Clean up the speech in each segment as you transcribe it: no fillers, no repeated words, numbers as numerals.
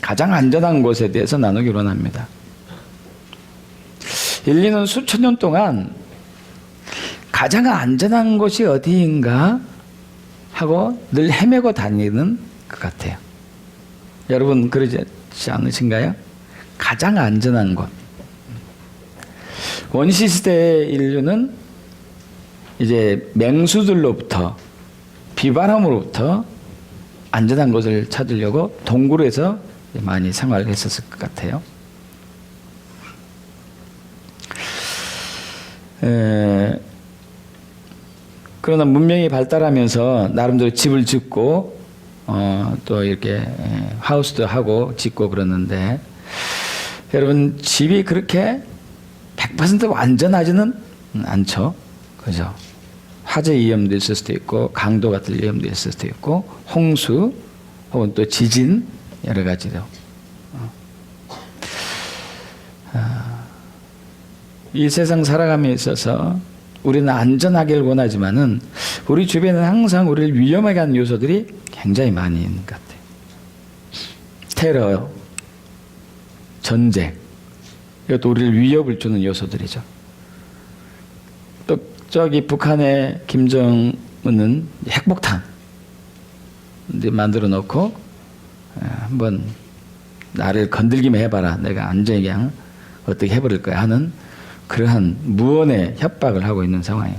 가장 안전한 곳에 대해서 나누기로 원합니다. 인류는 수천 년 동안 가장 안전한 곳이 어디인가 하고 늘 헤매고 다니는 것 같아요. 여러분 그러지 않으신가요? 가장 안전한 곳. 원시시대의 인류는 이제 맹수들로부터 비바람으로부터 안전한 곳을 찾으려고 동굴에서 많이 생활을 했었을 것 같아요. 그러나 문명이 발달하면서 나름대로 집을 짓고 또 이렇게 하우스도 하고 짓고 그러는데 여러분 집이 그렇게 100% 안전하지는 않죠. 그죠? 화재 위험도 있을 수도 있고 강도 같은 위험도 있을 수도 있고 홍수 혹은 또 지진 여러 가지로 이 세상 살아감에 있어서 우리는 안전하기를 원하지만은 우리 주변에는 항상 우리를 위험하게 하는 요소들이 굉장히 많이 있는 것 같아요. 테러, 전쟁, 이것도 우리를 위협을 주는 요소들이죠. 또 저기 북한의 김정은은 핵폭탄 이제 만들어 놓고 한번 나를 건들기만 해봐라. 내가 안전하게 그냥 어떻게 해버릴 거야 하는 그러한 무언의 협박을 하고 있는 상황이에요.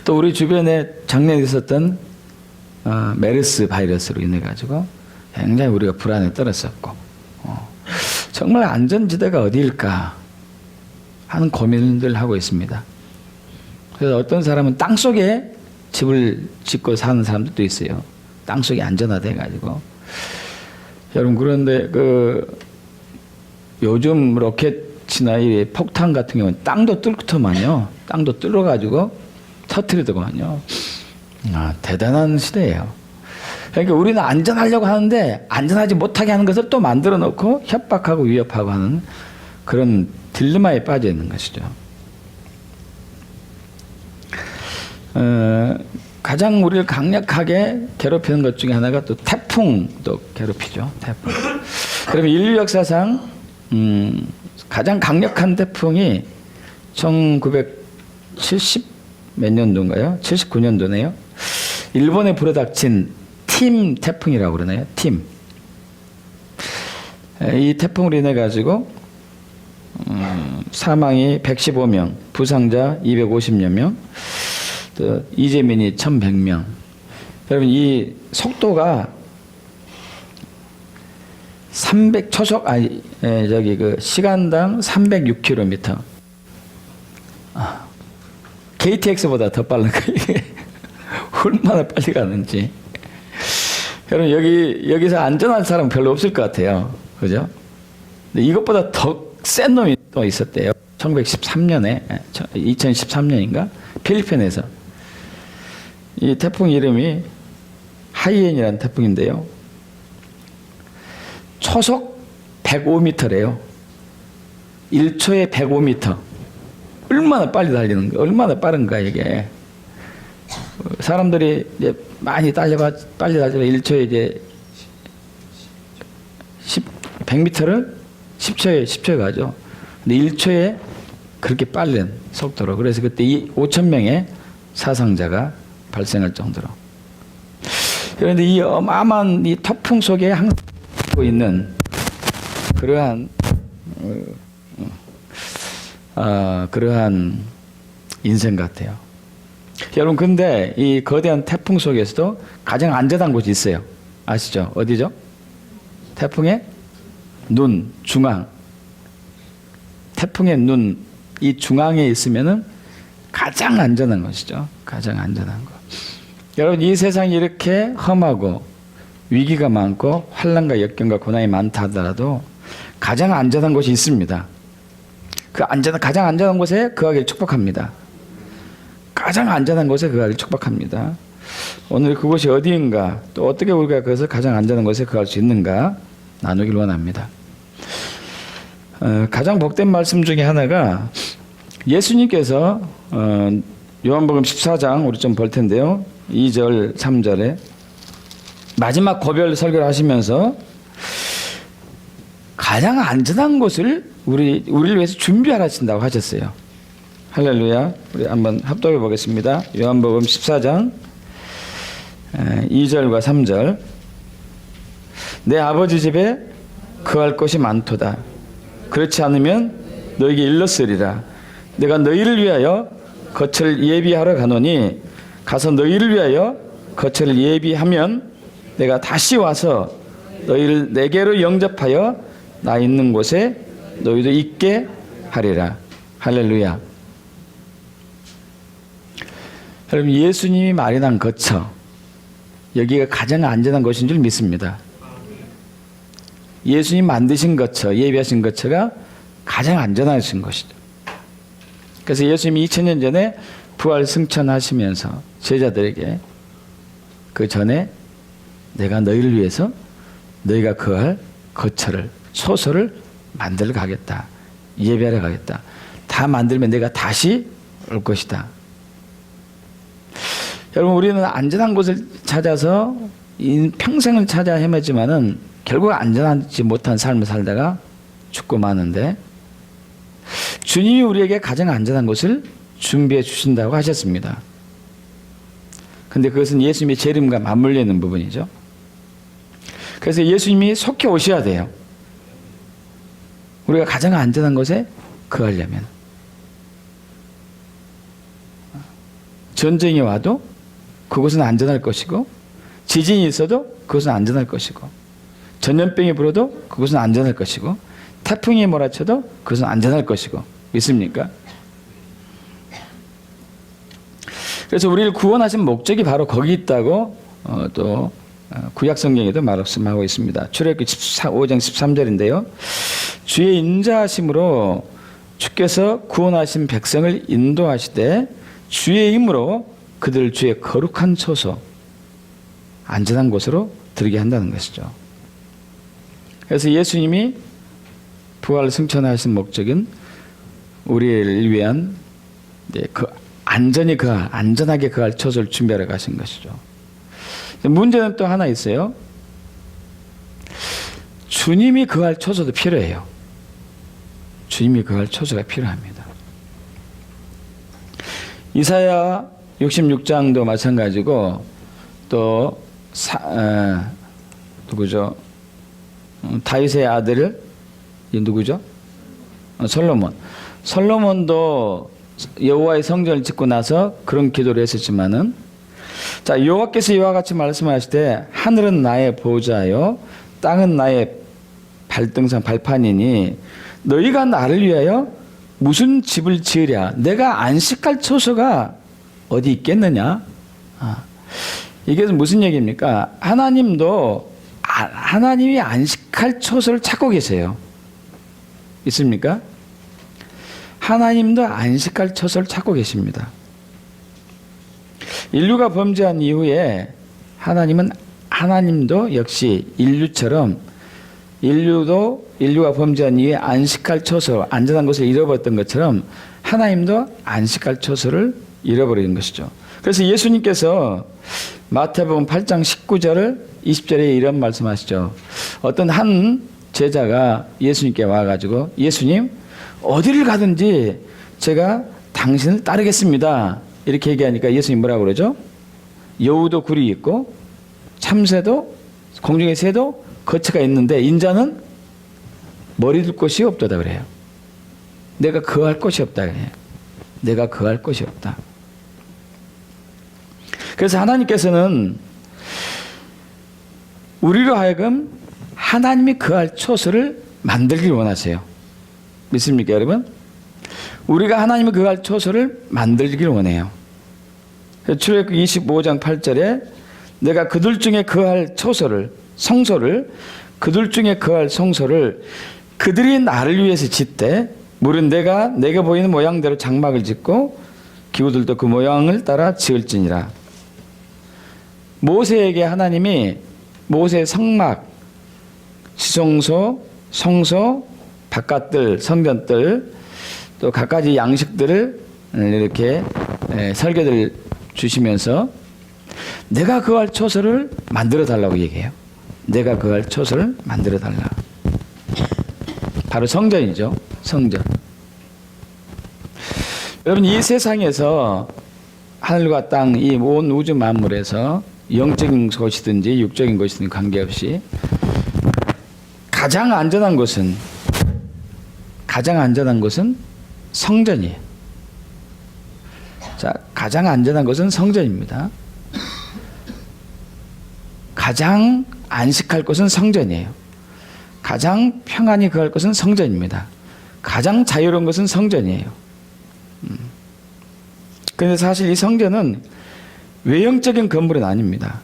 또 우리 주변에 작년에 있었던 메르스 바이러스로 인해 가지고 굉장히 우리가 불안에 떨었었고 정말 안전지대가 어디일까 하는 고민들 하고 있습니다. 그래서 어떤 사람은 땅속에 집을 짓고 사는 사람들도 있어요. 땅속이 안전하대 가지고. 여러분 그런데 요즘 로켓이나 이 폭탄 같은 경우는 땅도 뚫더만요. 땅도 뚫어가지고 터뜨리더만요. 대단한 시대예요. 그러니까 우리는 안전하려고 하는데 안전하지 못하게 하는 것을 또 만들어 놓고 협박하고 위협하고 하는 그런 딜레마에 빠져 있는 것이죠. 가장 우리를 강력하게 괴롭히는 것 중에 하나가 또 태풍도 괴롭히죠. 태풍. 그러면 인류 역사상 가장 강력한 태풍이 1970 몇 년도인가요? 79년도네요. 일본에 불어닥친 팀 태풍이라고 그러나요? 팀. 이 태풍으로 인해 가지고 사망이 115명, 부상자 250여 명, 또 이재민이 1100명. 여러분 이 속도가 시간당 306km. KTX보다 더 빠른 거 이게 얼마나 빨리 가는지. 여러분 여기서 안전한 사람은 별로 없을 것 같아요. 그죠? 근데 이것보다 더 센 놈이 또 있었대요. 1913년에 2013년인가 필리핀에서 이 태풍 이름이 하이엔이라는 태풍인데요. 초속 105m래요. 1초에 105m. 얼마나 빨리 달리는 거, 얼마나 빠른가 이게. 사람들이 이제 많이 빨리 달려 1초에 이제 100m를 10초에 가죠. 근데 1초에 그렇게 빠른 속도로. 그래서 그때 5,000명의 사상자가 발생할 정도로. 그런데 이 어마어마한 이 태풍 속에 항상 있는 그러한 인생 같아요. 여러분 근데 이 거대한 태풍 속에서도 가장 안전한 곳이 있어요. 아시죠? 어디죠? 태풍의 눈 중앙. 태풍의 눈 이 중앙에 있으면은 가장 안전한 것이죠. 가장 안전한 것. 여러분 이 세상이 이렇게 험하고 위기가 많고 환난과 역경과 고난이 많다 하더라도 가장 안전한 곳이 있습니다. 가장 안전한 곳에 거하기를 축복합니다. 가장 안전한 곳에 거하기를 축복합니다. 오늘 그곳이 어디인가 또 어떻게 우리가 그것을 가장 안전한 곳에 거할 수 있는가 나누길 원합니다. 가장 복된 말씀 중에 하나가 예수님께서 요한복음 14장 우리 좀 볼 텐데요. 2절 3절에 마지막 고별 설교를 하시면서 가장 안전한 곳을 우리를 위해서 준비하신다고 하셨어요. 할렐루야. 우리 한번 합독해 보겠습니다. 요한복음 14장 2절과 3절. 내 아버지 집에 거할 곳이 많도다. 그렇지 않으면 너에게 일렀으리라. 내가 너희를 위하여 거처를 예비하러 가노니 가서 너희를 위하여 거처를 예비하면 내가 다시 와서 너희를 내게로 영접하여 나 있는 곳에 너희도 있게 하리라. 할렐루야. 여러분, 예수님이 마련한 거처, 여기가 가장 안전한 곳인 줄 믿습니다. 예수님 만드신 거처, 예비하신 거처가 가장 안전하신 것이죠. 그래서 예수님이 2000년 전에 부활 승천하시면서 제자들에게 그 전에 내가 너희를 위해서 너희가 거할 거처를, 소소를 만들어 가겠다. 예배하러 가겠다. 다 만들면 내가 다시 올 것이다. 여러분, 우리는 안전한 곳을 찾아서 평생을 찾아 헤매지만은 결국 안전하지 못한 삶을 살다가 죽고 마는데, 주님이 우리에게 가장 안전한 곳을 준비해 주신다고 하셨습니다. 근데 그것은 예수님의 재림과 맞물려 있는 부분이죠. 그래서 예수님이 속히 오셔야 돼요. 우리가 가장 안전한 곳에 거하려면. 전쟁이 와도 그곳은 안전할 것이고, 지진이 있어도 그것은 안전할 것이고, 전염병이 불어도 그것은 안전할 것이고, 태풍이 몰아쳐도 그것은 안전할 것이고, 믿습니까? 그래서 우리를 구원하신 목적이 바로 거기 있다고 또 구약 성경에도 말씀하고 있습니다. 출애굽기 5장 13절인데요. 주의 인자하심으로 주께서 구원하신 백성을 인도하시되 주의 힘으로 그들을 주의 거룩한 처소, 안전한 곳으로 들게 한다는 것이죠. 그래서 예수님이 부활 승천하신 목적은 우리를 위한 안전하게 거할 처소를 준비하러 가신 것이죠. 문제는 또 하나 있어요. 주님이 거할 처소도 필요해요. 주님이 거할 처소가 필요합니다. 이사야 66장도 마찬가지고, 또 누구죠? 다윗의 아들 누구죠? 솔로몬. 솔로몬도 여호와의 성전을 짓고 나서 그런 기도를 했었지만은, 자, 여호와께서 이와 같이 말씀하시되 하늘은 나의 보좌요 땅은 나의 발등상 발판이니 너희가 나를 위하여 무슨 집을 지으랴? 내가 안식할 처소가 어디 있겠느냐? 이게 무슨 얘기입니까? 하나님이 안식할 처소를 찾고 계세요. 있습니까? 하나님도 안식할 처소를 찾고 계십니다. 인류가 범죄한 이후에 하나님도 역시 인류처럼 인류가 범죄한 이후에 안식할 처소, 안전한 곳을 잃어버렸던 것처럼 하나님도 안식할 처소를 잃어버리는 것이죠. 그래서 예수님께서 마태복음 8장 19절 20절에 이런 말씀하시죠. 어떤 한 제자가 예수님께 와가지고, 예수님, 어디를 가든지 제가 당신을 따르겠습니다. 이렇게 얘기하니까 예수님 뭐라고 그러죠? 여우도 굴이 있고 참새도, 공중의 새도 거처가 있는데 인자는 머리 둘 곳이 없도다 그래요. 내가 거할 곳이 없다 그래요. 내가 거할 곳이 없다. 그래서 하나님께서는 우리로 하여금 하나님이 거할 처소를 만들길 원하세요. 믿습니까, 여러분? 우리가 하나님이 거할 처소를 만들길 원해요. 출애굽기 25장 8절에 내가 그들 중에 거할 처소를, 성소를, 그들 중에 거할 성소를 그들이 나를 위해서 짓되 물은 내가 내게 보이는 모양대로 장막을 짓고 기구들도 그 모양을 따라 지을지니라. 모세에게 하나님이 모세의 성막, 지성소, 성소, 바깥들, 성전들, 또 갖가지 양식들을 이렇게 설계를 주시면서 내가 거할 처소를 만들어 달라고 얘기해요. 내가 거할 처소를 만들어 달라. 바로 성전이죠. 성전. 여러분, 이 세상에서 하늘과 땅, 이 온 우주 만물에서 영적인 것이든지 육적인 것이든지 관계없이 가장 안전한 것은 성전이에요. 자, 가장 안전한 것은 성전입니다. 가장 안식할 것은 성전이에요. 가장 평안히 거할 것은 성전입니다. 가장 자유로운 것은 성전이에요. 그런데 사실 이 성전은 외형적인 건물은 아닙니다.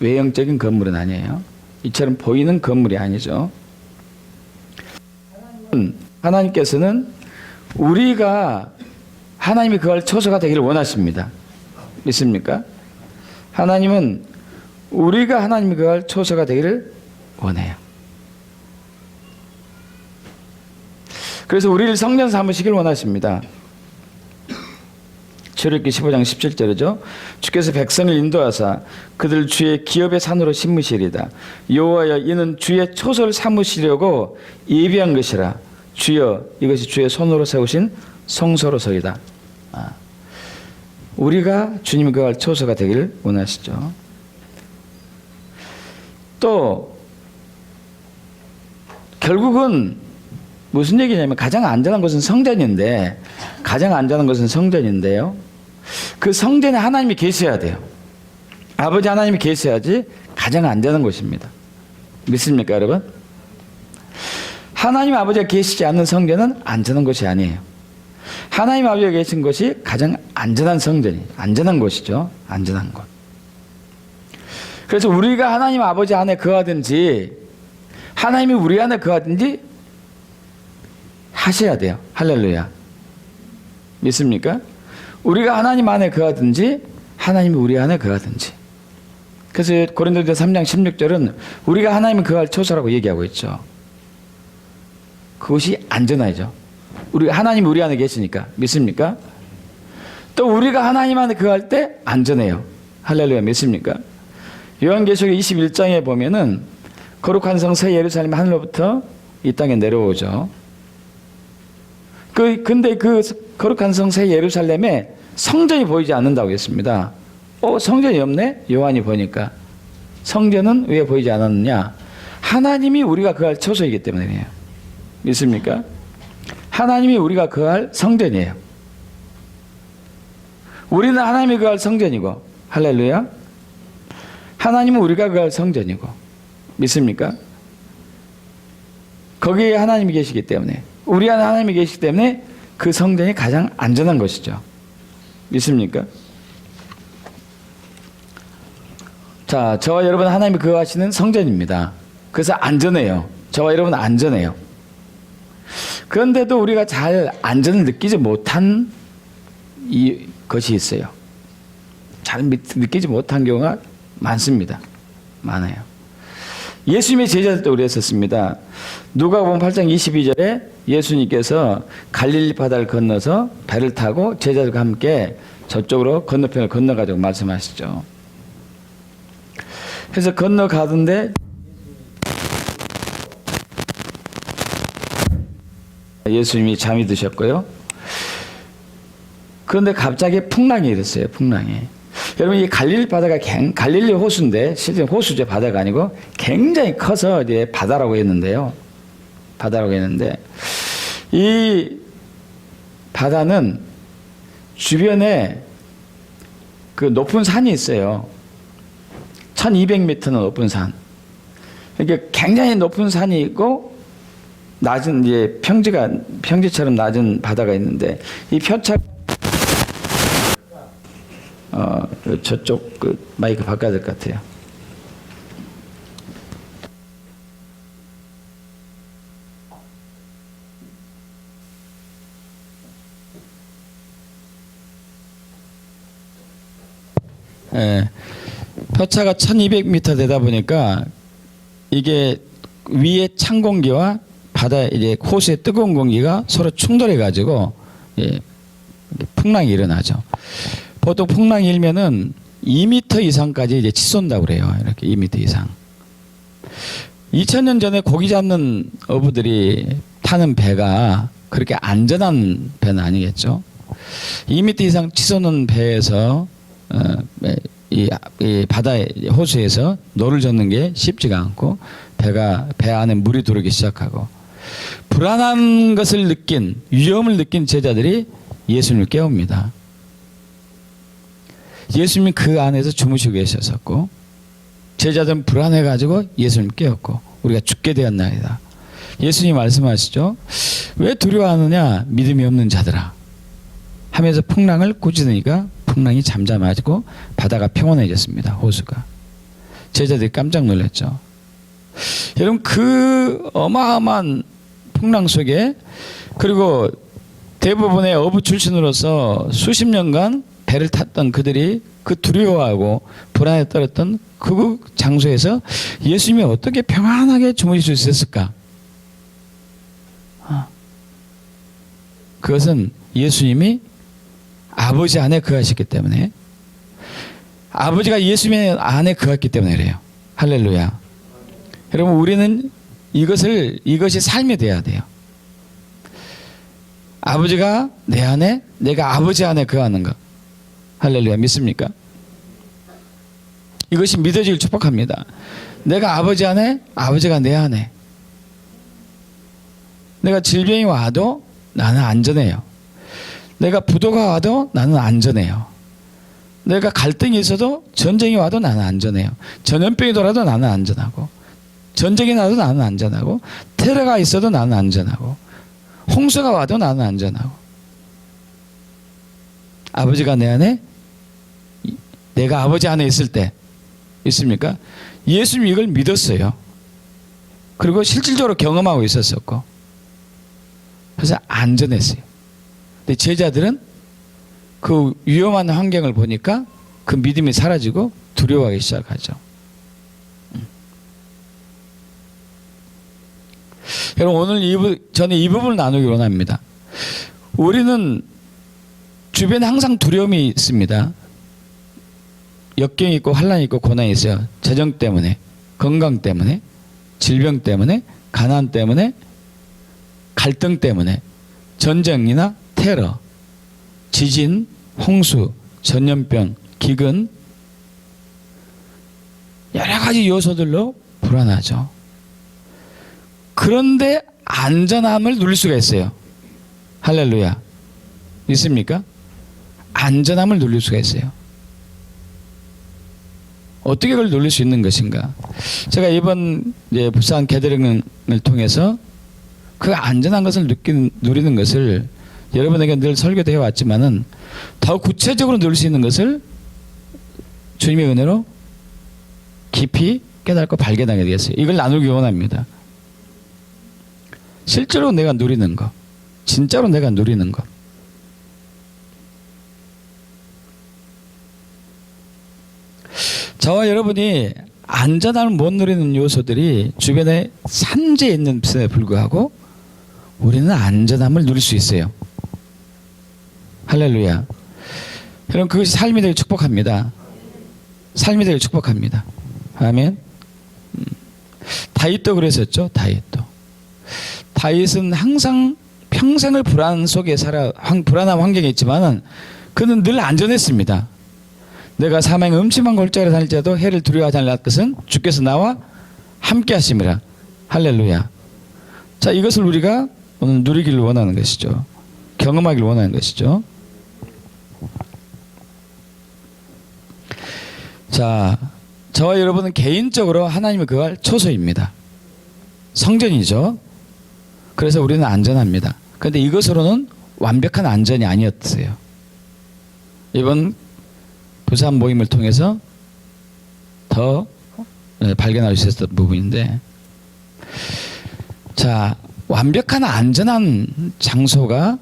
외형적인 건물은 아니에요. 이처럼 보이는 건물이 아니죠. 하나님께서는 우리가 하나님이 거할 처소가 되기를 원하십니다. 믿습니까? 하나님은 우리가 하나님이 거할 처소가 되기를 원해요. 그래서 우리를 성전 삼으시길 원하십니다. 출애굽기 15장 17절이죠. 주께서 백성을 인도하사 그들 주의 기업의 산으로 심으시리다. 여호와여, 이는 주의 초소를 삼으시려고 예비한 것이라. 주여, 이것이 주의 손으로 세우신 성소로서이다. 우리가 주님이 거할 처소가 되기를 원하시죠. 또 결국은 무슨 얘기냐면 가장 안전한 것은 성전인데, 그 성전에 하나님이 계셔야 돼요. 아버지 하나님이 계셔야지 가장 안전한 것입니다. 믿습니까, 여러분? 하나님 아버지가 계시지 않는 성전은 안전한 것이 아니에요. 하나님 아버지가 계신 것이 가장 안전한 성전이, 안전한 곳이죠. 안전한 곳. 그래서 우리가 하나님 아버지 안에 거하든지 하나님이 우리 안에 거하든지 하셔야 돼요. 할렐루야. 믿습니까? 우리가 하나님 안에 거하든지 하나님이 우리 안에 거하든지. 그래서 고린도전서 3장 16절은 우리가 하나님이 거할 처소라고 얘기하고 있죠. 그것이 안전하죠. 하나님이 우리 안에 계시니까. 믿습니까? 또 우리가 하나님 안에 거할 때 안전해요. 할렐루야. 믿습니까? 요한계시록 21장에 보면은 거룩한 성 새 예루살렘이 하늘로부터 이 땅에 내려오죠. 근데 그 거룩한 성 새 예루살렘에 성전이 보이지 않는다고 했습니다. 성전이 없네? 요한이 보니까. 성전은 왜 보이지 않았느냐? 하나님이 우리가 거할 처소이기 때문이에요. 믿습니까? 하나님이 우리가 거할 성전이에요. 우리는 하나님이 거할 성전이고, 할렐루야. 하나님은 우리가 거할 성전이고, 믿습니까? 거기에 하나님이 계시기 때문에, 우리 안에 하나님이 계시기 때문에 그 성전이 가장 안전한 것이죠. 믿습니까? 자, 저와 여러분 하나님이 거하시는 성전입니다. 그래서 안전해요. 저와 여러분은 안전해요. 그런데도 우리가 잘 안전을 느끼지 못한 것이 있어요. 잘 느끼지 못한 경우가 많습니다. 많아요. 예수님의 제자들도 그랬었습니다. 누가복음 8장 22절에 예수님께서 갈릴리 바다를 건너서 배를 타고 제자들과 함께 저쪽으로 건너편을 건너가지고 말씀하시죠. 그래서 건너가던데 예수님이 잠이 드셨고요. 그런데 갑자기 풍랑이 일었어요. 풍랑이. 여러분, 이 갈릴리 바다가 갈릴리 호수인데 실제 호수죠. 바다가 아니고 굉장히 커서 이제 바다라고 했는데요. 바다라고 했는데 이 바다는 주변에 그 높은 산이 있어요. 1200m는 높은 산. 이게 굉장히 높은 산이 있고 낮은 이제 평지처럼 낮은 바다가 있는데 이 표차 저쪽 그 마이크 바꿔야 될 것 같아요. 예, 표차가 1200m 되다 보니까 이게 위에 찬 공기와 바다 이제 호수의 뜨거운 공기가 서로 충돌해 가지고 예, 풍랑이 일어나죠. 보통 풍랑이 일면은 2m 이상까지 이제 치솟는다고 그래요. 이렇게 2m 이상. 2000년 전에 고기 잡는 어부들이 타는 배가 그렇게 안전한 배는 아니겠죠. 2m 이상 치솟는 배에서 이 바다에 호수에서 노를 젓는 게 쉽지가 않고 배 안에 물이 들어오기 시작하고 불안한 것을 느낀 위험을 느낀 제자들이 예수님을 깨웁니다. 예수님이 그 안에서 주무시고 계셨었고 제자들은 불안해가지고 예수님 깨웠고 우리가 죽게 되었나이다. 예수님이 말씀하시죠. 왜 두려워하느냐 믿음이 없는 자들아 하면서 풍랑을 꾸짖으니까 풍랑이 잠잠해지고 바다가 평온해졌습니다. 호수가. 제자들이 깜짝 놀랐죠. 여러분 그 어마어마한 풍랑 속에 그리고 대부분의 어부 출신으로서 수십 년간 배를 탔던 그들이 그 두려워하고 불안에 떨었던 그 장소에서 예수님이 어떻게 평안하게 주무실 수 있었을까? 그것은 예수님이 아버지 안에 거하셨기 때문에 아버지가 예수님의 안에 거했기 때문에 그래요. 할렐루야. 여러분 우리는 이것이 삶이 돼야 돼요. 아버지가 내 안에 내가 아버지 안에 거하는 것. 할렐루야. 믿습니까? 이것이 믿어지길 축복합니다. 내가 아버지 안에 아버지가 내 안에 내가 질병이 와도 나는 안전해요. 내가 부도가 와도 나는 안전해요. 내가 갈등이 있어도 전쟁이 와도 나는 안전해요. 전염병이 돌아도 나는 안전하고 전쟁이 나도 나는 안전하고 테러가 있어도 나는 안전하고 홍수가 와도 나는 안전하고 아버지가 내 안에 내가 아버지 안에 있을 때 있습니까? 예수님이 이걸 믿었어요. 그리고 실질적으로 경험하고 있었었고 그래서 안전했어요. 근데 제자들은 그 위험한 환경을 보니까 그 믿음이 사라지고 두려워하기 시작하죠. 여러분 오늘 저는 이 부분을 나누기 원합니다. 우리는 주변에 항상 두려움이 있습니다. 역경이 있고 환란이 있고 고난이 있어요. 재정 때문에, 건강 때문에, 질병 때문에, 가난 때문에, 갈등 때문에, 전쟁이나 테러, 지진, 홍수, 전염병, 기근 여러 가지 요소들로 불안하죠. 그런데 안전함을 누릴 수가 있어요. 할렐루야. 있습니까? 안전함을 누릴 수가 있어요. 어떻게 그걸 누릴 수 있는 것인가? 제가 이번 부산 게더링을 통해서 그 안전한 것을 누리는 것을 여러분에게 늘 설교도 해왔지만은 더 구체적으로 누릴 수 있는 것을 주님의 은혜로 깊이 깨닫고 발견하게 되겠어요. 이걸 나누기 원합니다. 실제로 내가 누리는 것, 진짜로 내가 누리는 것. 저와 여러분이 안전함을 못 누리는 요소들이 주변에 산재에 있는 것에 불구하고 우리는 안전함을 누릴 수 있어요. 할렐루야. 여러분 그것이 삶이 되길 축복합니다. 삶이 되길 축복합니다. 아멘. 다윗도 그랬었죠. 다윗은 항상 평생을 불안 속에 불안한 환경에 있지만은 그는 늘 안전했습니다. 내가 사망의 음침한 골짜기를 다닐지라도 해를 두려워하지 않을 것은 주께서 나와 함께 하심이라. 할렐루야. 자, 이것을 우리가 오늘 누리기를 원하는 것이죠. 경험하기를 원하는 것이죠. 자, 저와 여러분은 개인적으로 하나님의 거할 초소입니다. 성전이죠. 그래서 우리는 안전합니다. 그런데 이것으로는 완벽한 안전이 아니었어요. 이번 부산 모임을 통해서 더 발견할 수 있었던 부분인데, 자, 완벽한 안전한 장소가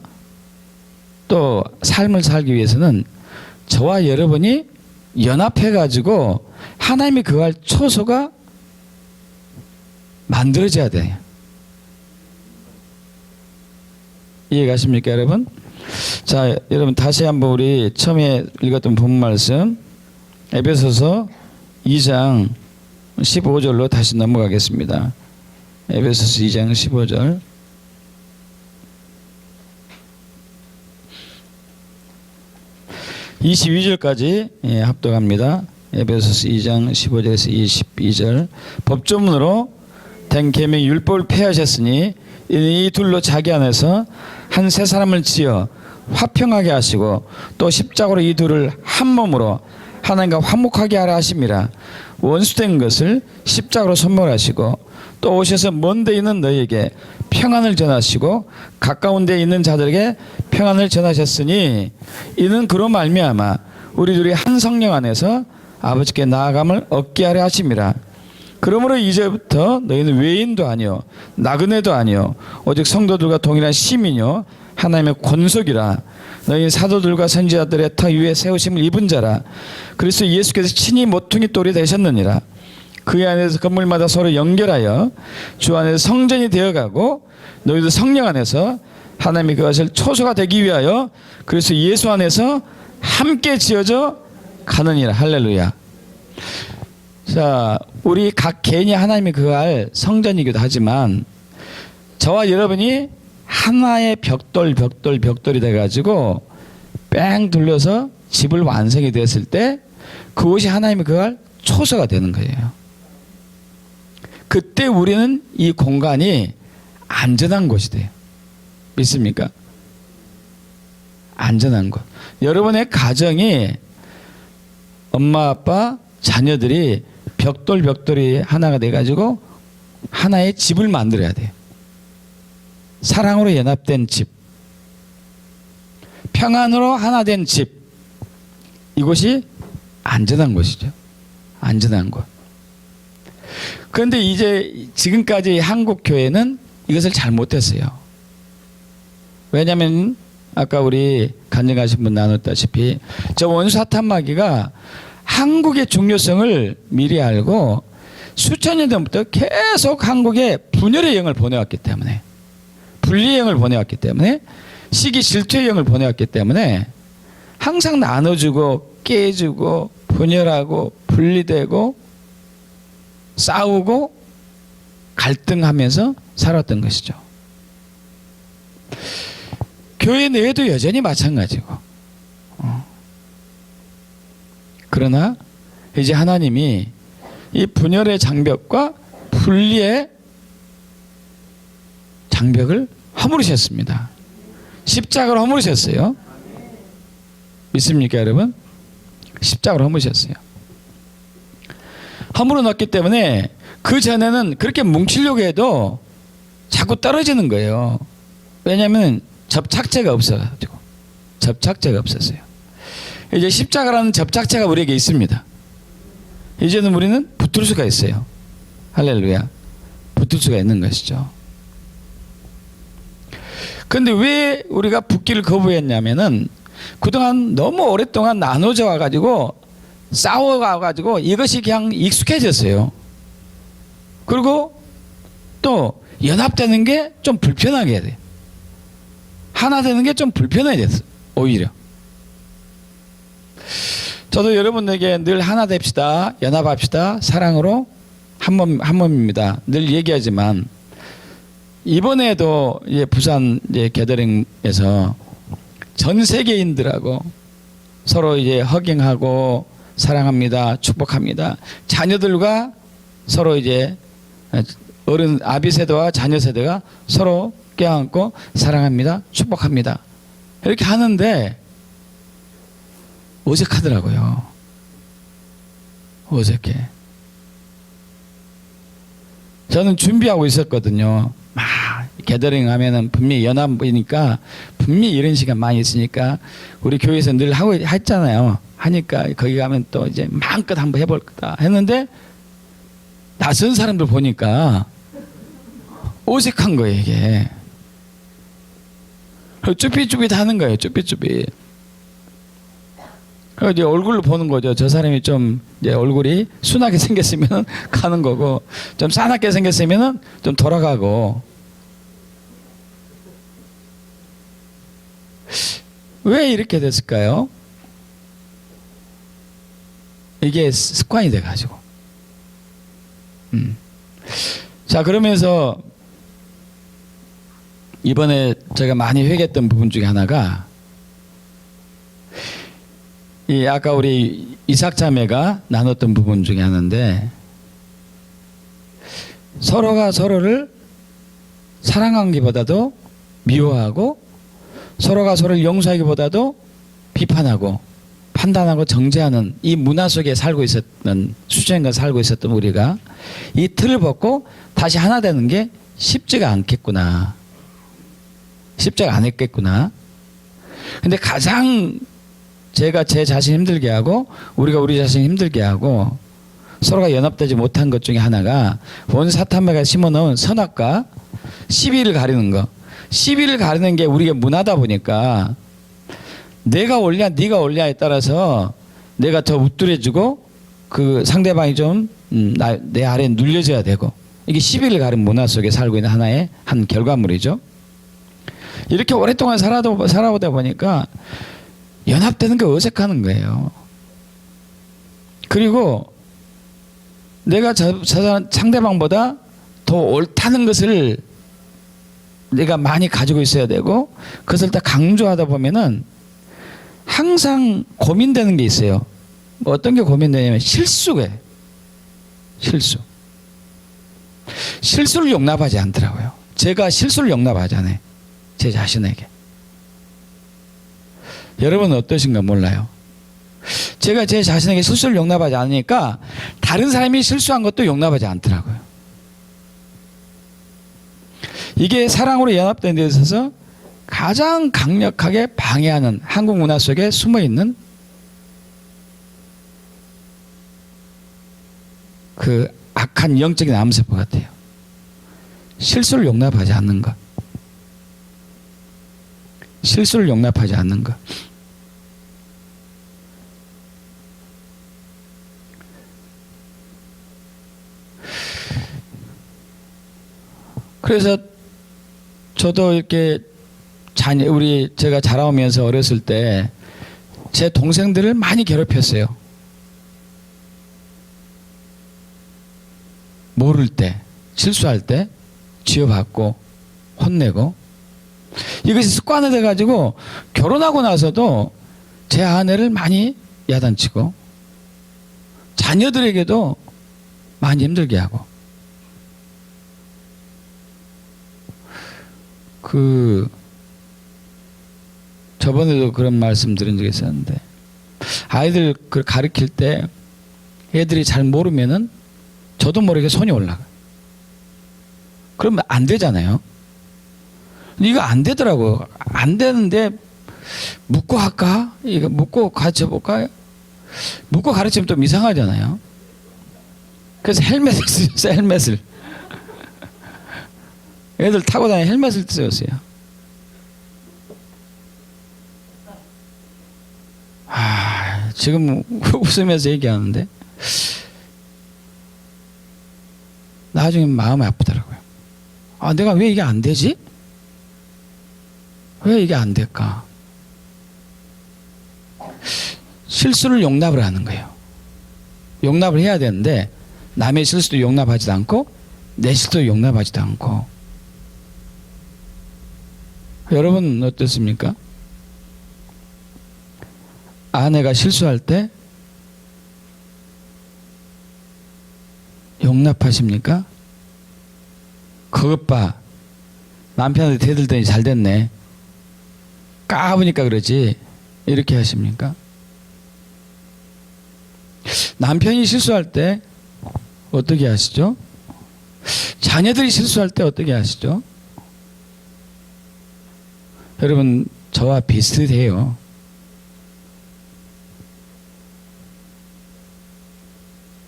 또 삶을 살기 위해서는 저와 여러분이 연합해가지고 하나님이 거할 초소가 만들어져야 돼요. 이해가십니까, 여러분? 자, 여러분 다시 한번 우리 처음에 읽었던 본 말씀 에베소서 2장 15절로 다시 넘어가겠습니다. 에베소서 2장 15절. (22절까지) 합독합니다. 에베소서 2장 15절에서 22절. 법조문으로 된 계명 율법을 폐하셨으니 이 둘로 자기 안에서 한 새 사람을 지어 화평하게 하시고 또 십자가로 이 둘을 한 몸으로 하나님과 화목하게 하려 하심이라. 원수된 것을 십자가로 손목하시고 또 오셔서 먼 데 있는 너희에게 평안을 전하시고 가까운 데 있는 자들에게 평안을 전하셨으니 이는 그로 말미암아 우리 둘이 한 성령 안에서 아버지께 나아감을 얻게 하려 하심이라. 그러므로 이제부터 너희는 외인도 아니요 나그네도 아니요 오직 성도들과 동일한 시민이요 하나님의 권속이라. 너희 사도들과 선지자들의 터 위에 세우심을 입은 자라. 그리스도 예수께서 친히 모퉁이 돌이 되셨느니라. 그 안에서 건물마다 서로 연결하여 주 안에서 성전이 되어가고 너희도 성령 안에서 하나님의 그것을 초소가 되기 위하여 그리스도 예수 안에서 함께 지어져 가느니라. 할렐루야. 자, 우리 각 개인이 하나님이 그할 성전이기도 하지만 저와 여러분이 하나의 벽돌이 돼가지고 뺑 둘러서 집을 완성이 되었을 때 그것이 하나님이 그할 초소가 되는 거예요. 그때 우리는 이 공간이 안전한 곳이 돼요. 믿습니까? 안전한 곳. 여러분의 가정이 엄마 아빠 자녀들이 벽돌이 하나가 돼가지고 하나의 집을 만들어야 돼요. 사랑으로 연합된 집, 평안으로 하나 된 집. 이곳이 안전한 곳이죠. 안전한 곳. 그런데 이제 지금까지 한국 교회는 이것을 잘 못했어요. 왜냐하면 아까 우리 간증하신 분 나눴다시피 저 원수 사탄 마귀가 한국의 중요성을 미리 알고 수천 년 전부터 계속 한국에 분열의 영을 보내왔기 때문에, 분리의 영을 보내왔기 때문에, 시기 질투의 영을 보내왔기 때문에 항상 나눠주고 깨주고 분열하고 분리되고 싸우고 갈등하면서 살았던 것이죠. 교회 내에도 여전히 마찬가지고. 그러나 이제 하나님이 이 분열의 장벽과 분리의 장벽을 허물으셨습니다. 십자가로 허물으셨어요. 믿습니까, 여러분? 십자가로 허물으셨어요. 허물어 놨기 때문에 그 전에는 그렇게 뭉치려고 해도 자꾸 떨어지는 거예요. 왜냐하면 접착제가 없어가지고. 접착제가 없었어요. 이제 십자가라는 접착제가 우리에게 있습니다. 이제는 우리는 붙을 수가 있어요. 할렐루야. 붙을 수가 있는 것이죠. 그런데 왜 우리가 붙기를 거부했냐면은 그동안 너무 오랫동안 나눠져 와가지고 싸워가지고 이것이 그냥 익숙해졌어요. 그리고 또 연합되는 게 좀 불편하게 돼. 하나 되는 게 좀 불편해졌어. 오히려. 저도 여러분에게 늘 하나 됩시다. 연합합시다. 사랑으로 한 몸입니다. 늘 얘기하지만 이번에도 부산 게더링에서 전 세계인들하고 서로 허경하고 사랑합니다. 축복합니다. 자녀들과 서로 어른 아비 세대와 자녀 세대가 서로 껴안고 사랑합니다. 축복합니다. 이렇게 하는데 어색하더라고요. 어색해. 저는 준비하고 있었거든요. 막 게더링 하면은 분명히 연합이니까 분명히 이런 시간 많이 있으니까 우리 교회에서 늘 하고 했잖아요. 하니까 거기 가면 또 마음껏 한번 해볼 거다 했는데 낯선 사람들 보니까 어색한 거예요, 이게. 쭈삣쭈삣 하는 거예요, 쭈삣쭈삣. 그래서 얼굴로 보는 거죠. 저 사람이 좀 얼굴이 순하게 생겼으면 가는 거고, 좀 싸납게 생겼으면 좀 돌아가고. 왜 이렇게 됐을까요? 이게 습관이 돼가지고. 자, 그러면서 이번에 제가 많이 회개했던 부분 중에 하나가 이 아까 우리 이삭 자매가 나눴던 부분 중에 하나인데, 서로가 서로를 사랑하기보다도 미워하고 서로가 서로를 용서하기보다도 비판하고 판단하고 정죄하는 이 문화 속에 살고 있었던, 수천 년간 살고 있었던 우리가 이 틀을 벗고 다시 하나 되는 게 쉽지가 않겠구나. 쉽지가 않았겠구나. 근데 가장 제가 제 자신 힘들게 하고 우리가 우리 자신 힘들게 하고 서로가 연합되지 못한 것 중에 하나가 원사탄매가 심어놓은 선악과 시비를 가리는 거. 시비를 가리는 게 우리가 문화다 보니까 내가 옳냐 네가 옳냐에 따라서 내가 더 우쭐해지고 그 상대방이 좀 내 아래에 눌려져야 되고, 이게 시비를 가리는 문화 속에 살고 있는 하나의 한 결과물이죠. 이렇게 오랫동안 살아오다 보니까 연합되는 게 어색하는 거예요. 그리고 내가 상대방보다 더 옳다는 것을 내가 많이 가지고 있어야 되고, 그것을 다 강조하다 보면은 항상 고민되는 게 있어요. 뭐 어떤 게 고민되냐면 실수에 실수를 용납하지 않더라고요. 제가 실수를 용납하지 않아요. 제 자신에게. 여러분은 어떠신가 몰라요. 제가 제 자신에게 실수를 용납하지 않으니까 다른 사람이 실수한 것도 용납하지 않더라고요. 이게 사랑으로 연합된 데 있어서 가장 강력하게 방해하는 한국 문화 속에 숨어있는 그 악한 영적인 암세포 같아요. 실수를 용납하지 않는 것. 실수를 용납하지 않는 것. 그래서 저도 이렇게 제가 자라오면서 어렸을 때 제 동생들을 많이 괴롭혔어요. 모를 때, 실수할 때 지어받고 혼내고, 이것이 습관이 돼가지고 결혼하고 나서도 제 아내를 많이 야단치고 자녀들에게도 많이 힘들게 하고, 저번에도 그런 말씀 드린 적이 있었는데, 아이들 가르칠 때 애들이 잘 모르면은 저도 모르게 손이 올라가요. 그러면 안 되잖아요. 이거 안 되더라고요. 안 되는데 묻고 할까? 이거 묻고 가르쳐 볼까? 묻고 가르치면 좀 이상하잖아요. 그래서 헬멧을 쓰셨어요. 헬멧을. 애들 타고 다니는 헬멧을 쓰셨어요. 지금 웃으면서 얘기하는데 나중에 마음이 아프더라고요. 내가 왜 이게 안 되지? 왜 이게 안 될까? 실수를 용납을 하는 거예요. 용납을 해야 되는데 남의 실수도 용납하지도 않고 내 실수도 용납하지도 않고. 여러분은 어떻습니까? 아내가 실수할 때 용납하십니까? 그것 봐, 남편한테 대들더니 잘 됐네, 까보니까 그러지, 이렇게 하십니까? 남편이 실수할 때 어떻게 하시죠? 자녀들이 실수할 때 어떻게 하시죠? 여러분, 저와 비슷해요.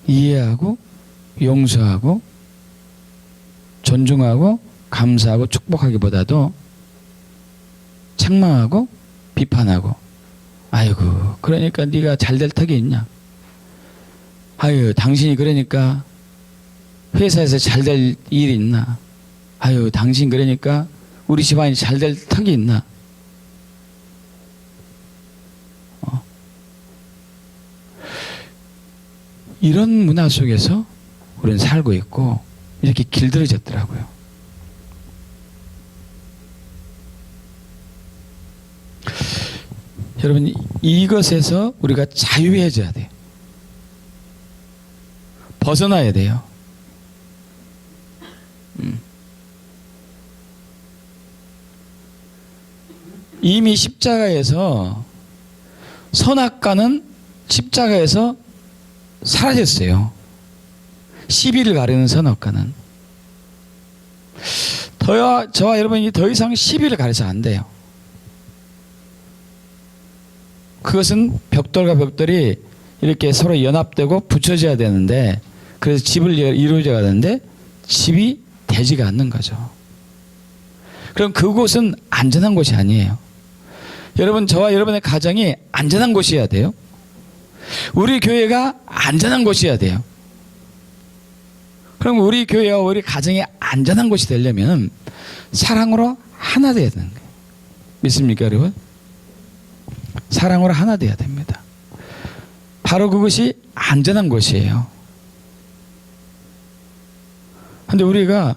이해하고 용서하고 존중하고 감사하고 축복하기보다도 책망하고 비판하고, 아이고 그러니까 네가 잘될 턱이 있냐, 아유 당신이 그러니까 회사에서 잘될 일이 있나, 아유 당신 그러니까 우리 집안이 잘될 턱이 있나. 이런 문화 속에서 우리는 살고 있고 이렇게 길들여졌더라고요. 여러분, 이것에서 우리가 자유해져야 돼요. 벗어나야 돼요. 이미 십자가에서 선악과는 십자가에서 사라졌어요. 시비를 가리는 선악과는. 저와 여러분이 더 이상 시비를 가려서 안 돼요. 그것은 벽돌과 벽돌이 이렇게 서로 연합되고 붙여져야 되는데, 그래서 집을 이루어져야 되는데 집이 되지가 않는 거죠. 그럼 그곳은 안전한 곳이 아니에요. 여러분, 저와 여러분의 가정이 안전한 곳이어야 돼요. 우리 교회가 안전한 곳이어야 돼요. 그럼 우리 교회와 우리 가정이 안전한 곳이 되려면 사랑으로 하나 되어야 되는 거예요. 믿습니까, 여러분? 사랑으로 하나 되어야 됩니다. 바로 그것이 안전한 곳이에요. 그런데 우리가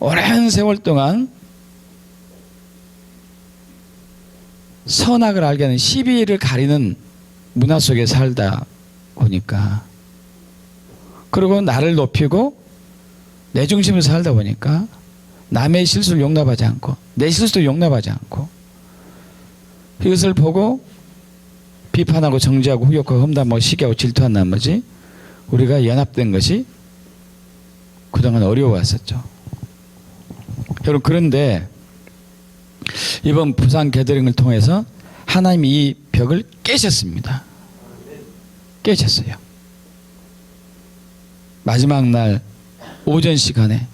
오랜 세월 동안 선악을 알게 하는 시비를 가리는 문화 속에 살다 보니까, 그리고 나를 높이고 내 중심으로 살다 보니까 남의 실수를 용납하지 않고 내 실수도 용납하지 않고, 이것을 보고 비판하고 정죄하고 후욕하고 험담하고 시기하고 질투한 나머지 우리가 연합된 것이 그동안 어려워왔었죠. 여러분, 그런데 이번 부산 게더링을 통해서 하나님이 이 벽을 깨셨습니다. 깨셨어요. 마지막 날 오전 시간에.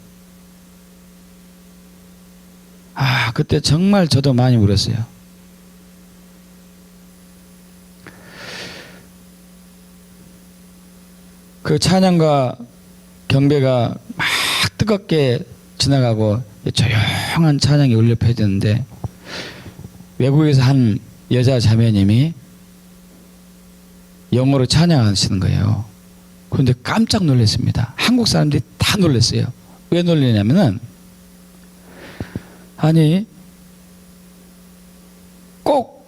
그때 정말 저도 많이 울었어요. 그 찬양과 경배가 막 뜨겁게 지나가고 조용한 찬양이 울려 퍼지는데, 외국에서 한 여자 자매님이 영어로 찬양하시는 거예요. 그런데 깜짝 놀랐습니다. 한국 사람들이 다 놀랐어요. 왜 놀리냐면은, 아니 꼭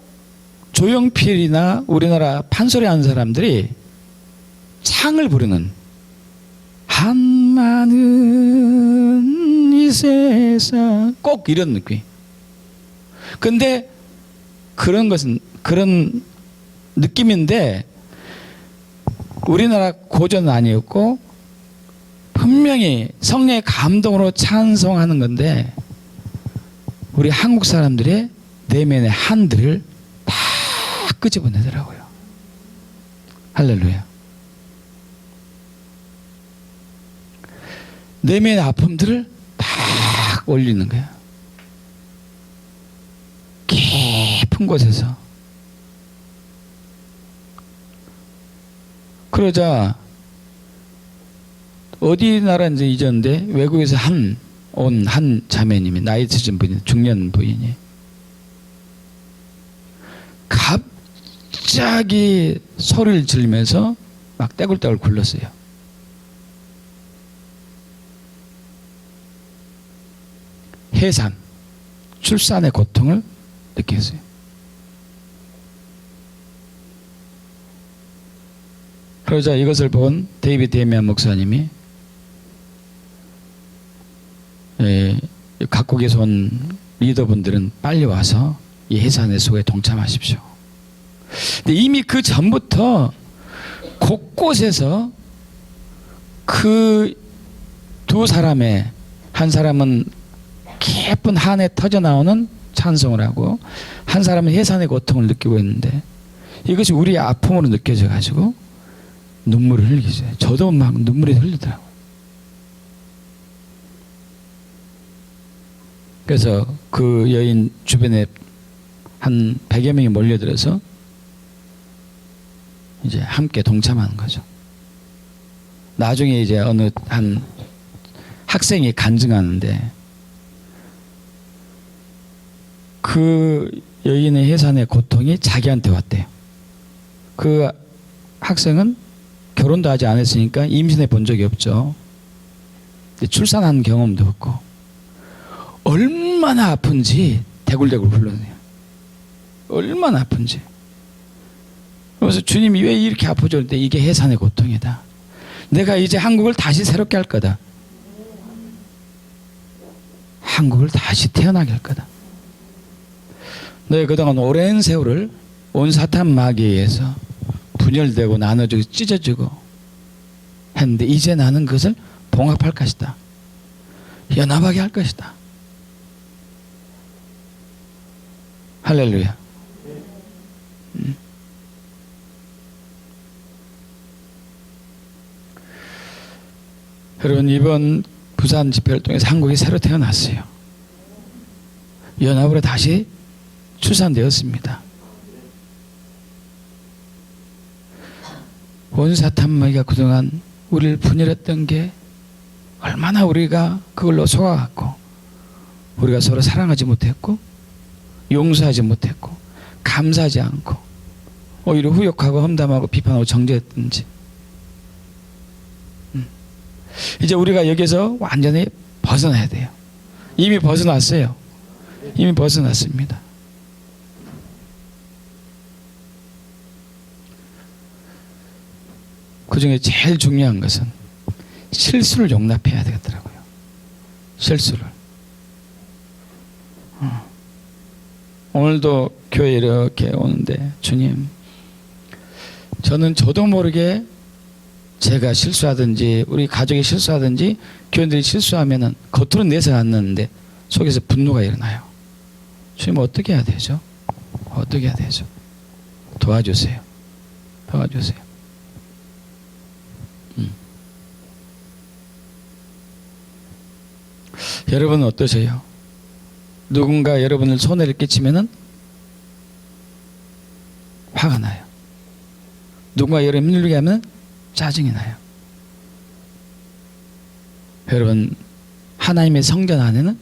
조용필이나 우리나라 판소리 하는 사람들이 창을 부르는, 한많은 이 세상, 꼭 이런 느낌. 근데 그런 것은 그런 느낌인데 우리나라 고전은 아니었고 분명히 성령의 감동으로 찬송하는 건데, 우리 한국 사람들의 내면의 한들을 다 끄집어내더라고요. 할렐루야. 내면의 아픔들을 다 올리는 거야. 깊은 곳에서. 그러자 어디 나라인지 잊었는데 외국에서 온 한 자매님이, 나이 드신 분이, 중년 부인이 갑자기 소리를 지르면서 막 떼굴떼굴 굴렀어요. 해산, 출산의 고통을 느꼈어요. 그러자 이것을 본 데이비드 데미안 목사님이 각국에서 온 리더분들은 빨리 와서 이 해산의 소에 동참하십시오. 근데 이미 그 전부터 곳곳에서 그 두 사람의, 한 사람은 깊은 한에 터져나오는 찬송을 하고 한 사람은 해산의 고통을 느끼고 있는데, 이것이 우리의 아픔으로 느껴져 가지고 눈물을 흘리죠. 저도 막 눈물이 흘리더라고요. 그래서 그 여인 주변에 한 100여 명이 몰려들어서 이제 함께 동참하는 거죠. 나중에 이제 어느 한 학생이 간증하는데, 그 여인의 해산의 고통이 자기한테 왔대요. 그 학생은 결혼도 하지 않았으니까 임신해 본 적이 없죠. 출산한 경험도 없고 얼마나 아픈지 대굴대굴 불러내요. 얼마나 아픈지. 그래서 주님이 왜 이렇게 아프죠? 그럴 때 이게 해산의 고통이다. 내가 이제 한국을 다시 새롭게 할 거다. 한국을 다시 태어나게 할 거다. 너희 그동안 오랜 세월을 온 사탄 마귀에 의해서 분열되고 나눠지고 찢어지고 했는데 이제 나는 그것을 봉합할 것이다. 연합하게 할 것이다. 할렐루야. 여러분, 이번 부산 집회를 통해서 한국이 새로 태어났어요. 연합으로 다시 출산되었습니다. 원사탄 마귀가 그동안 우리를 분열했던 게 얼마나 우리가 그걸로 속아갔고 우리가 서로 사랑하지 못했고 용서하지 못했고 감사하지 않고 오히려 후욕하고 험담하고 비판하고 정죄했든지 이제 우리가 여기서 완전히 벗어나야 돼요. 이미 벗어났어요. 이미 벗어났습니다. 그 중에 제일 중요한 것은 실수를 용납해야 되겠더라고요. 실수를. 오늘도 교회 이렇게 오는데 주님, 저는 저도 모르게 제가 실수하든지 우리 가족이 실수하든지 교인들이 실수하면은 겉으로는 내서 않는데 속에서 분노가 일어나요. 주님 어떻게 해야 되죠? 어떻게 해야 되죠? 도와주세요. 도와주세요. 여러분은 어떠세요? 누군가 여러분을 손해를 끼치면은 화가 나요. 누군가 여러분을 힘들게 하면 짜증이 나요. 여러분, 하나님의 성전 안에는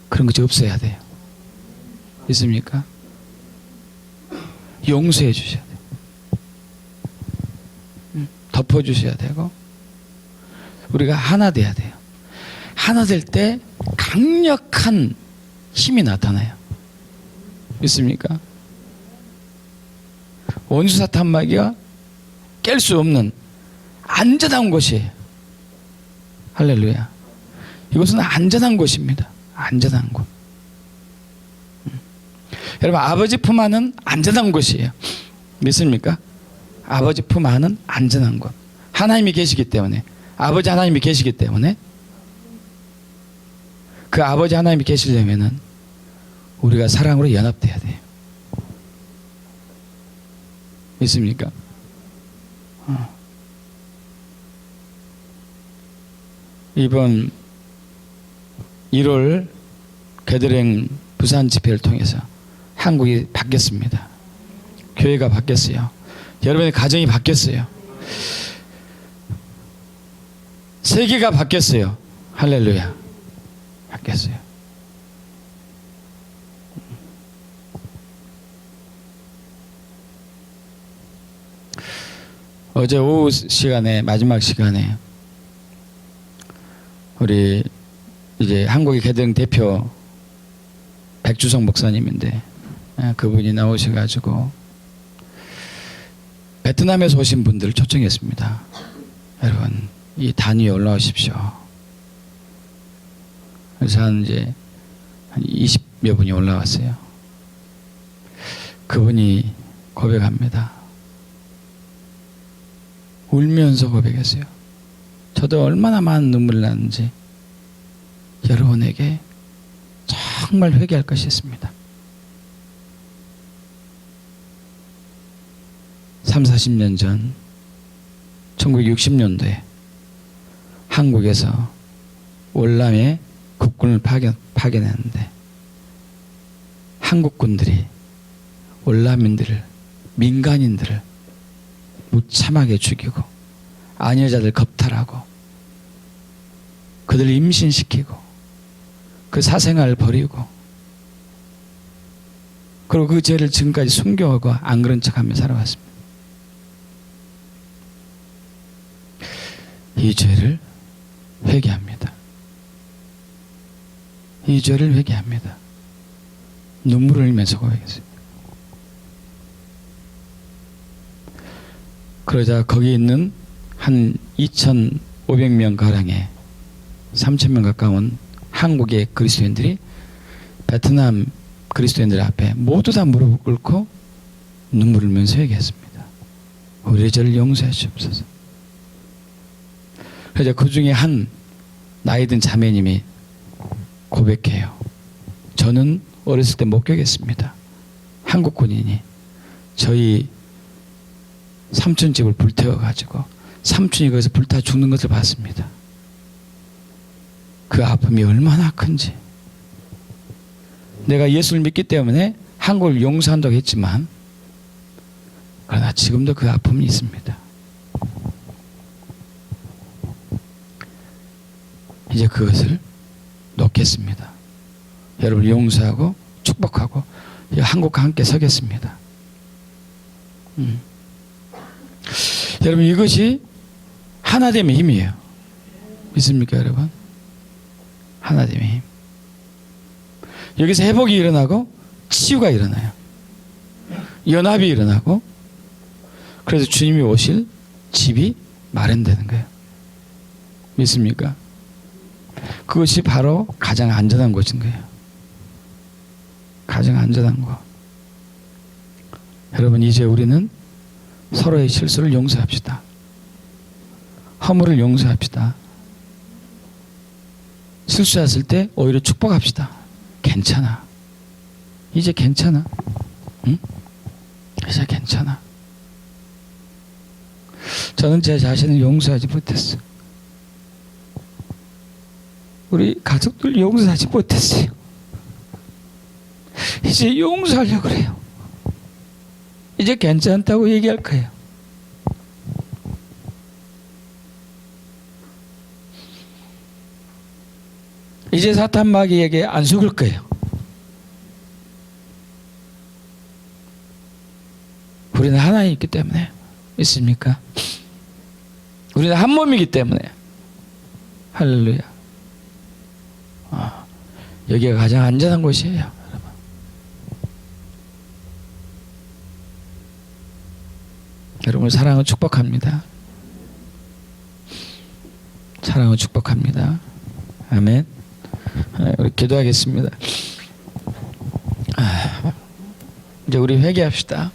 그런 것이 없어야 돼요. 있습니까? 용서해 주셔야 돼요. 덮어 주셔야 되고 우리가 하나 돼야 돼요. 하나 될 때 강력한 힘이 나타나요. 있습니까? 원수 사탄 마귀가 깰 수 없는 안전한 곳이에요. 할렐루야. 이곳은 안전한 곳입니다. 안전한 곳. 여러분, 아버지 품 안은 안전한 곳이에요. 믿습니까? 아버지 품 안은 안전한 곳. 하나님이 계시기 때문에, 아버지 하나님이 계시기 때문에 그 아버지 하나님이 계시려면은 우리가 사랑으로 연합돼야 돼요. 믿습니까? 이번 1월 개들행 부산 집회를 통해서 한국이 바뀌었습니다. 교회가 바뀌었어요. 여러분의 가정이 바뀌었어요. 세계가 바뀌었어요. 할렐루야. 바뀌었어요. 어제 오후 시간에, 마지막 시간에 우리 이제 한국의 개들행 대표 백주성 목사님인데 그분이 나오셔가지고 베트남에서 오신 분들을 초청했습니다. 여러분, 이 단위에 올라오십시오. 그래서 한 20여 분이 올라왔어요. 그분이 고백합니다. 울면서 고백했어요. 저도 얼마나 많은 눈물이 났는지 여러분에게 정말 회개할 것이 있습니다. 30-40년 전 1960년도에 한국에서 월남에 국군을 파견했는데 한국군들이 월남인들을, 민간인들을 무참하게 죽이고 아녀자들 겁탈하고 그들 임신시키고 그 사생활을 버리고 그리고 그 죄를 지금까지 숨겨오고 안 그런 척하며 살아왔습니다. 이 죄를 회개합니다. 이 죄를 회개합니다. 눈물을 흘리면서 고백했어요. 그러자 거기 있는 한 2,500명 가량의 3,000명 가까운 한국의 그리스도인들이 베트남 그리스도인들 앞에 모두 다 무릎을 꿇고 눈물을 흘리면서 얘기했습니다. 우리의 죄를 용서해 주옵소서. 그래서 그 중에 한 나이 든 자매님이 고백해요. 저는 어렸을 때 목격했습니다. 한국 군인이 저희 삼촌 집을 불태워가지고 삼촌이 거기서 불타 죽는 것을 봤습니다. 그 아픔이 얼마나 큰지. 내가 예수를 믿기 때문에 한국을 용서한다고 했지만 그러나 지금도 그 아픔이 있습니다. 이제 그것을 놓겠습니다. 여러분 용서하고 축복하고 한국과 함께 서겠습니다. 여러분 이것이 하나됨의 힘이에요. 믿습니까 여러분? 하나됨의 힘. 여기서 회복이 일어나고 치유가 일어나요. 연합이 일어나고 그래서 주님이 오실 집이 마련되는 거예요. 믿습니까? 그것이 바로 가장 안전한 곳인 거예요. 가장 안전한 곳. 여러분 이제 우리는 서로의 실수를 용서합시다. 허물을 용서합시다. 실수했을 때 오히려 축복합시다. 괜찮아. 이제 괜찮아. 응? 이제 괜찮아. 저는 제 자신을 용서하지 못했어요. 우리 가족들 용서하지 못했어요. 이제 용서하려고 그래요. 이제 괜찮다고 얘기할 거예요. 이제 사탄 마귀에게 안 속을 거예요. 우리는 하나님 있기 때문에. 믿습니까? 우리는 한 몸이기 때문에. 할렐루야. 여기가 가장 안전한 곳이에요. 여러분. 여러분 사랑을 축복합니다. 사랑을 축복합니다. 아멘. 우리 기도하겠습니다. 이제 우리 회개합시다.